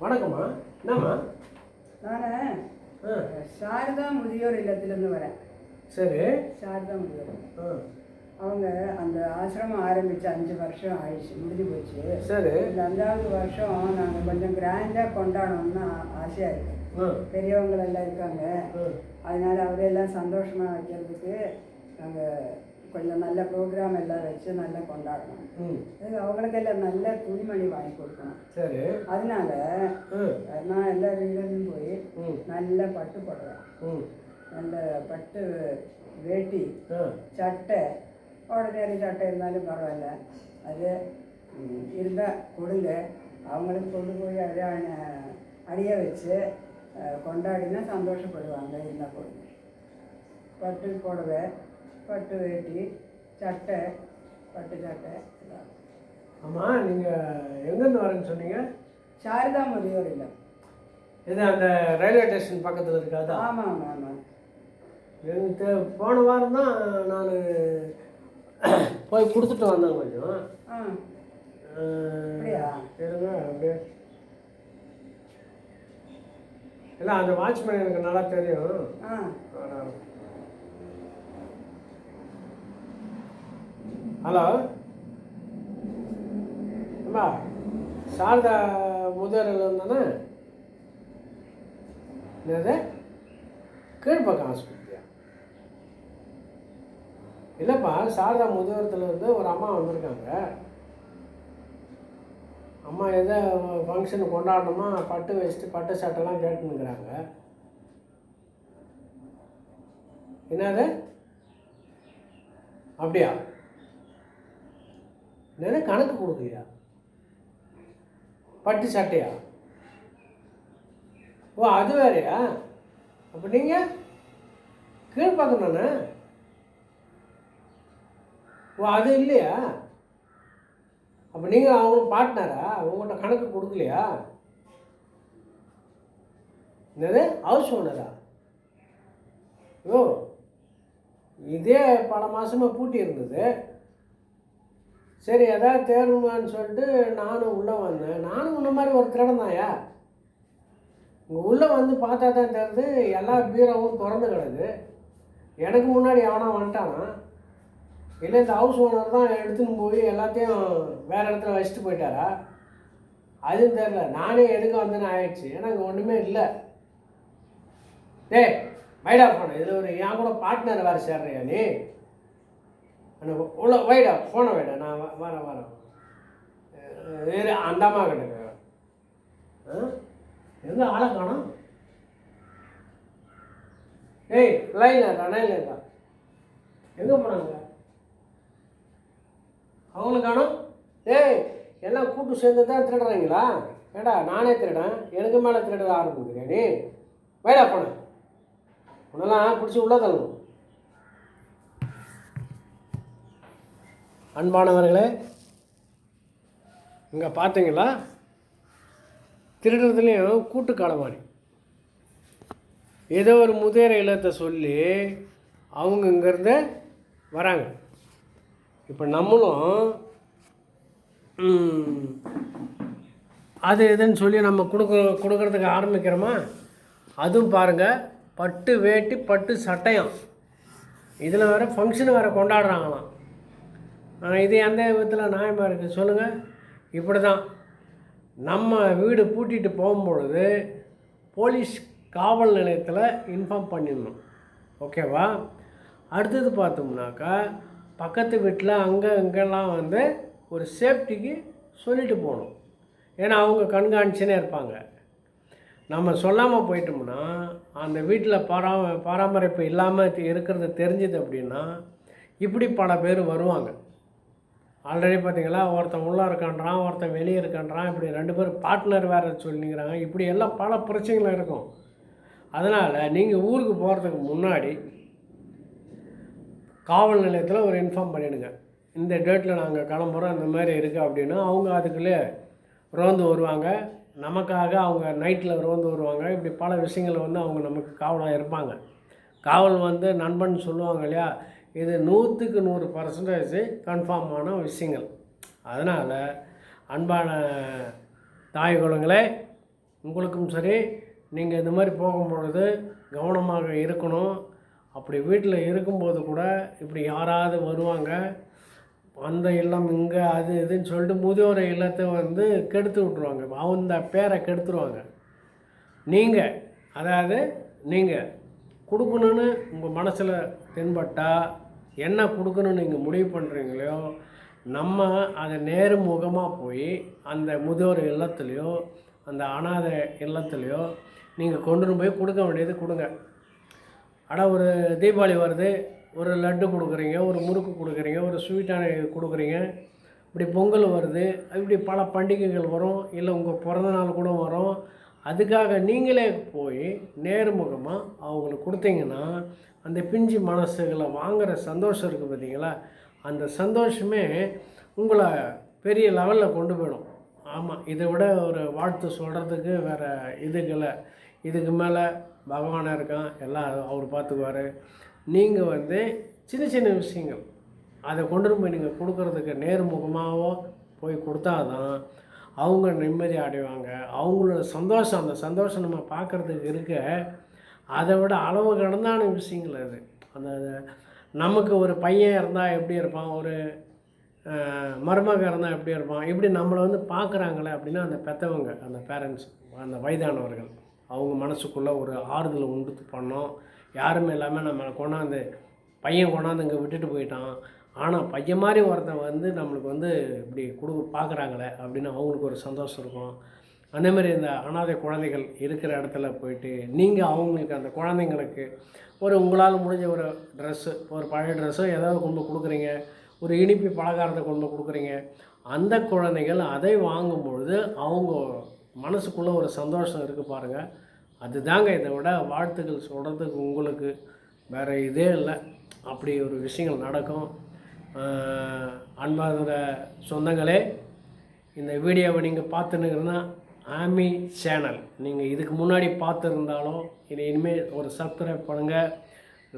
வணக்கம்மா. என்னம்மா? நான் சாரதா முதியோர் இல்லத்திலேருந்து வரேன். சரி. சாரதா முதியோர் அவங்க அந்த ஆசிரமம் ஆரம்பித்து 5 வருஷம் ஆயிடுச்சு, முடிஞ்சு போச்சு. சரி. இந்த 5வது வருஷம் நாங்கள் கொஞ்சம் கிராண்டாக கொண்டாடணும்னு ஆசையாக இருக்குது. பெரியவங்களெல்லாம் இருக்காங்க, அதனால் அவரெல்லாம் சந்தோஷமாக வைக்கிறதுக்கு நாங்கள் கொஞ்சம் நல்ல ப்ரோக்ராம் எல்லாம் வச்சு நல்லா கொண்டாடணும். அவங்களுக்கெல்லாம் நல்ல துணிமணி வாங்கி கொடுக்கணும். சரி. அதனால நான் எல்லா வீடுலையும் போய் நல்ல பட்டு புடவை, நல்ல பட்டு வேட்டி, சட்டை, ஆர்டினரி சட்டை இருந்தாலும் பரவாயில்ல, அது இருந்தால் கொடுங்க. அவங்களுக்கு கொண்டு போய் அடிய வச்சு கொண்டாடினா சந்தோஷப்படுவாங்க. இருந்தால் கொடுங்க. பட்டு புடவை, பட்டு வேட்டி, சட்டை, பட்டு சட்டை எல்லாம். ஆமாம், நீங்கள் எங்கேருந்து வரேன்னு சொன்னீங்க? சாரதா முதியோர் இல்லம். இது அந்த ரயில்வே ஸ்டேஷன் பக்கத்தில் இருக்காது? ஆமாம் ஆமாம் ஆமாம். எனக்கு போன வாரம் தான் நான் போய் கொடுத்துட்டு வந்தேன் கொஞ்சம். அப்படியா? இருங்க அப்படியே. இல்லை, அந்த வாட்ச்மேன் எனக்கு நல்லா தெரியும். ஹலோ அம்மா, சாரதா முதியோர் தானே? என்னது, கீழ்பக்கம் ஆஸ்பத்திரியா? இல்லைப்பா, சாரதா முதியோரத்துலேருந்து ஒரு அம்மா வந்திருக்காங்க. அம்மா எதோ ஃபங்க்ஷன் கொண்டாடணுமா, பட்டு வச்சுட்டு பட்டு சட்டைலாம் கேட்டுன்னுக்குறாங்க. என்னது, அப்படியா? என்னது, கணக்கு கொடுக்கலையா? பட்டு சட்டையா? ஓ, அது வேறையா? அப்போ நீங்கள் கீழ்பாக்கம் தானே? ஓ, அது இல்லையா? அப்போ நீங்கள் அவங்களுக்கு பார்ட்னரா? உங்கள்கிட்ட கணக்கு கொடுக்கலையா? என்னது, ஹவுஸ் ஓனரா? ஓ, இதே பல மாதமாக பூட்டி இருந்தது. சரி, எதாவது தேர்வுமான்னு சொல்லிட்டு நானும் உள்ளே வந்தேன். நானும் முன்ன மாதிரி ஒரு திருடன் தான்யா. இங்கே உள்ளே வந்து பார்த்தா தான் தெரியுது, எல்லா பீரோவும் திறந்து கிடக்கு. எனக்கு முன்னாடி எவனா வந்துட்டானா, இல்லை இந்த ஹவுஸ் ஓனர் தான் எடுத்துன்னு போய் எல்லாத்தையும் வேறு இடத்துல வச்சுட்டு போயிட்டாரா, அதுவும் தெரில. நானே எதுக்கு வந்தேன்னு ஆயிடுச்சு. ஏன்னா இங்கே ஒன்றுமே இல்லை. டேய் வைடா போன, இதில் ஒரு என் கூட பார்ட்னர் வேறு சேர்றியா நீ? உள்ள வைடா, ஃபோனை வைடா, நான் வரேன். வேறு அந்தம்மா கிட்ட எங்கே ஆளை காணும்? ஏய், லைன்லக்கா எங்கே போனாங்க? அவங்களுக்கு காணும். ஏய், எல்லாம் கூட்டு சேர்ந்து தான் திருடுறாங்களா? ஏடா, நானே திருடேன், எனக்கு மேலே திருட ஆரம்பிக்கிறேன் நீ. வைடா போன, உன்னெல்லாம் பிடிச்சி உள்ள தள்ளணும். அன்பானவர்களே, இங்கே பார்த்தீங்களா, திருடுறதுலேயும் கூட்டு களவாணி. ஏதோ ஒரு முதியோர் இல்லத்தை சொல்லி அவங்க இங்கேருந்து வராங்க. இப்போ நம்மளும் அது இதுன்னு சொல்லி நம்ம கொடுக்குறதுக்கு ஆரம்பிக்கிறோமா? அதுவும் பாருங்கள், பட்டு வேட்டி, பட்டு சட்டையம், இதில் வேறு ஃபங்க்ஷன் வேறு கொண்டாடுறாங்களாம். இது எந்த விதத்தில் நியாயமாக இருக்குது சொல்லுங்கள்? இப்படி தான் நம்ம வீடு பூட்டிட்டு போகும்பொழுது போலீஸ் காவல் நிலையத்தில் இன்ஃபார்ம் பண்ணிடணும். ஓகேவா? அடுத்தது பார்த்தோம்னாக்கா, பக்கத்து வீட்டில் அங்கே இங்கெல்லாம் வந்து ஒரு சேஃப்டிக்கு சொல்லிட்டு போகணும். ஏன்னா அவங்க கண்காணிச்சுனே இருப்பாங்க. நம்ம சொல்லாமல் போயிட்டோம்னா, அந்த வீட்டில் பராமரிப்பு இல்லாமல் இருக்கிறது தெரிஞ்சுது அப்படின்னா, இப்படி பல பேர் வருவாங்க. ஆல்ரெடி பார்த்தீங்களா, ஒருத்தன் உள்ளே இருக்கான்றான், ஒருத்தன் வெளியே இருக்கான்றான், இப்படி 2 பேர் பார்ட்னர் வேறு சொல்லிங்கிறாங்க. இப்படி எல்லாம் பல பிரச்சனைகள் இருக்கும். அதனால் நீங்கள் ஊருக்கு போகிறதுக்கு முன்னாடி காவல் நிலையத்தில் ஒரு இன்ஃபார்ம் பண்ணிவிடுங்க. இந்த டேட்டில் நாங்கள் கிளம்புறோம், இந்த மாதிரி இருக்குது அப்படின்னா அவங்க அதுக்குள்ளே ரோந்து வருவாங்க. நமக்காக அவங்க நைட்டில் ரோந்து வருவாங்க. இப்படி பல விஷயங்கள் வந்து அவங்க நமக்கு காவலாக இருப்பாங்க. காவல் வந்து நண்பன் சொல்லுவாங்க இல்லையா, இது 100க்கு 100% கன்ஃபார்மான விஷயங்கள். அதனால் அன்பான தாய் குலங்களே, உங்களுக்கும் சரி, நீங்கள் இந்த மாதிரி போகும்பொழுது கவனமாக இருக்கணும். அப்படி வீட்டில் இருக்கும்போது கூட இப்படி யாராவது வருவாங்க, அந்த இல்லம் இங்கே அது இதுன்னு சொல்லிட்டு முதியோர் இல்லத்தை வந்து கெடுத்து விட்ருவாங்க, அந்த பேரை கெடுத்துருவாங்க. நீங்கள் கொடுக்கணுன்னு உங்கள் மனசில் தென்பட்டால் என்ன கொடுக்கணுன்னு நீங்கள் முடிவு பண்ணுறீங்களோ, நம்ம அதை நேர்முகமாக போய் அந்த முதியோர் இல்லத்துலேயோ அந்த அனாதை இல்லத்துலேயோ நீங்கள் கொண்டுன்னு போய் கொடுக்க வேண்டியது கொடுங்க. ஆனால் ஒரு தீபாவளி வருது, ஒரு லட்டு கொடுக்குறீங்க, ஒரு முறுக்கு கொடுக்குறீங்க, ஒரு ஸ்வீட்டான கொடுக்குறீங்க, இப்படி பொங்கல் வருது, இப்படி பல பண்டிகைகள் வரும், இல்லை உங்கள் பிறந்தநாள் கூட வரும். அதுக்காக நீங்களே போய் நேர்முகமாக அவங்களுக்கு கொடுத்தீங்கன்னா அந்த பிஞ்சு மனசுகளை வாங்குகிற சந்தோஷம் இருக்குது பார்த்தீங்களா, அந்த சந்தோஷமே உங்களை பெரிய லெவலில் கொண்டு போயிடும். ஆமாம், இதை விட ஒரு வாழ்த்து சொல்கிறதுக்கு வேறு இதுக்கு மேலே பகவானாக இருக்கான், எல்லாம் அவர் பார்த்துக்குவார். நீங்கள் வந்து சின்ன சின்ன விஷயங்கள் அதை கொண்டு போய் நீங்கள் கொடுக்குறதுக்கு நேர்முகமாகவோ போய் கொடுத்தாதான் அவங்க நிம்மதி அடைவாங்க. அவங்களோட சந்தோஷம், அந்த சந்தோஷம் நம்ம பார்க்குறதுக்கு இருக்க, அதை விட அளவு கடந்தான விஷயங்கள் அது. அந்த நமக்கு ஒரு பையன் இருந்தால் எப்படி இருப்பான், ஒரு மருமக இருந்தால் எப்படி இருப்பான், இப்படி நம்மளை வந்து பார்க்குறாங்களே அப்படின்னா அந்த பெற்றவங்க, அந்த பேரண்ட்ஸ், அந்த வயதானவர்கள், அவங்க மனசுக்குள்ளே ஒரு ஆறுதலை உண்டு பண்ணோம். யாருமே இல்லாமல் நம்ம பையன் கொண்டாந்து இங்கே விட்டுட்டு போயிட்டான், ஆனால் பையன் மாதிரி ஒருத்தன் வந்து நம்மளுக்கு வந்து இப்படி பார்க்குறாங்களே அப்படின்னு அவங்களுக்கு ஒரு சந்தோஷம் இருக்கும். அதேமாதிரி இந்த அனாதை குழந்தைகள் இருக்கிற இடத்துல போயிட்டு நீங்கள் அவங்களுக்கு, அந்த குழந்தைங்களுக்கு உங்களால் முடிஞ்ச ஒரு ட்ரெஸ்ஸு, ஒரு பழைய ட்ரெஸ்ஸோ ஏதாவது கொண்டு கொடுக்குறீங்க, ஒரு இனிப்பு பலகாரத்தை கொண்டு கொடுக்குறீங்க. அந்த குழந்தைகள் அதை வாங்கும்பொழுது அவங்க மனசுக்குள்ளே ஒரு சந்தோஷம் இருக்குது பாருங்கள். அதுதாங்க இதை விட வாழ்த்துக்கள் சொல்கிறதுக்கு உங்களுக்கு வேறு இதே இல்லை. அப்படி ஒரு விஷயங்கள் நடக்கும். அன்பாகிற சொந்தங்களே, இந்த வீடியோவை நீங்கள் பார்த்துனுங்கன்னா ஆமி சேனல் நீங்கள் இதுக்கு முன்னாடி பார்த்துருந்தாலும் இனிமேல் ஒரு சப்ஸ்கிரைப் பண்ணுங்கள்,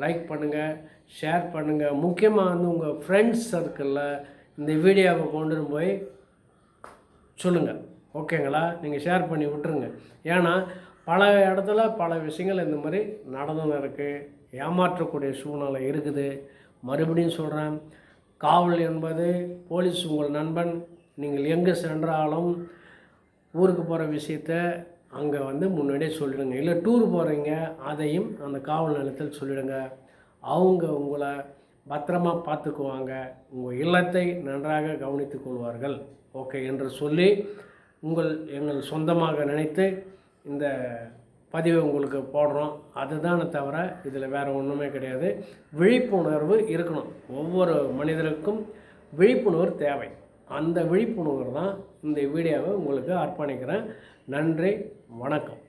லைக் பண்ணுங்கள், ஷேர் பண்ணுங்கள். முக்கியமாக வந்து உங்கள் ஃப்ரெண்ட்ஸ் சர்க்கிளில் இந்த வீடியோவை கொண்டு போய் சொல்லுங்கள், ஓகேங்களா? நீங்கள் ஷேர் பண்ணி விட்டுருங்க. ஏன்னா பல இடத்துல பல விஷயங்கள் இந்த மாதிரி நடந்துன்னு இருக்குது, ஏமாற்றக்கூடிய சூழ்நிலை இருக்குது. மறுபடியும் சொல்கிறேன், காவல் என்பது போலீஸ் உங்கள் நண்பன். நீங்கள் எங்கே சென்றாலும் ஊருக்கு போகிற விஷயத்த அங்கே வந்து முன்னாடியே சொல்லிடுங்க. இல்லை டூர் போகிறீங்க, அதையும் அந்த காவல் நிலையத்தில் சொல்லிடுங்க. அவங்க உங்களை பத்திரமாக பார்த்துக்குவாங்க, உங்கள் இல்லத்தை நன்றாக கவனித்து கொள்வார்கள், ஓகே என்று சொல்லி எங்கள் சொந்தமாக நினைத்து இந்த பதிவை உங்களுக்கு போடுறோம். அதுதானே தவிர இதில் வேறு ஒன்றுமே கிடையாது. விழிப்புணர்வு இருக்கணும். ஒவ்வொரு மனிதருக்கும் விழிப்புணர்வு தேவை. அந்த விழிப்புணர்வு தான் இந்த வீடியோவை உங்களுக்கு அர்ப்பணிக்கிறேன். நன்றி, வணக்கம்.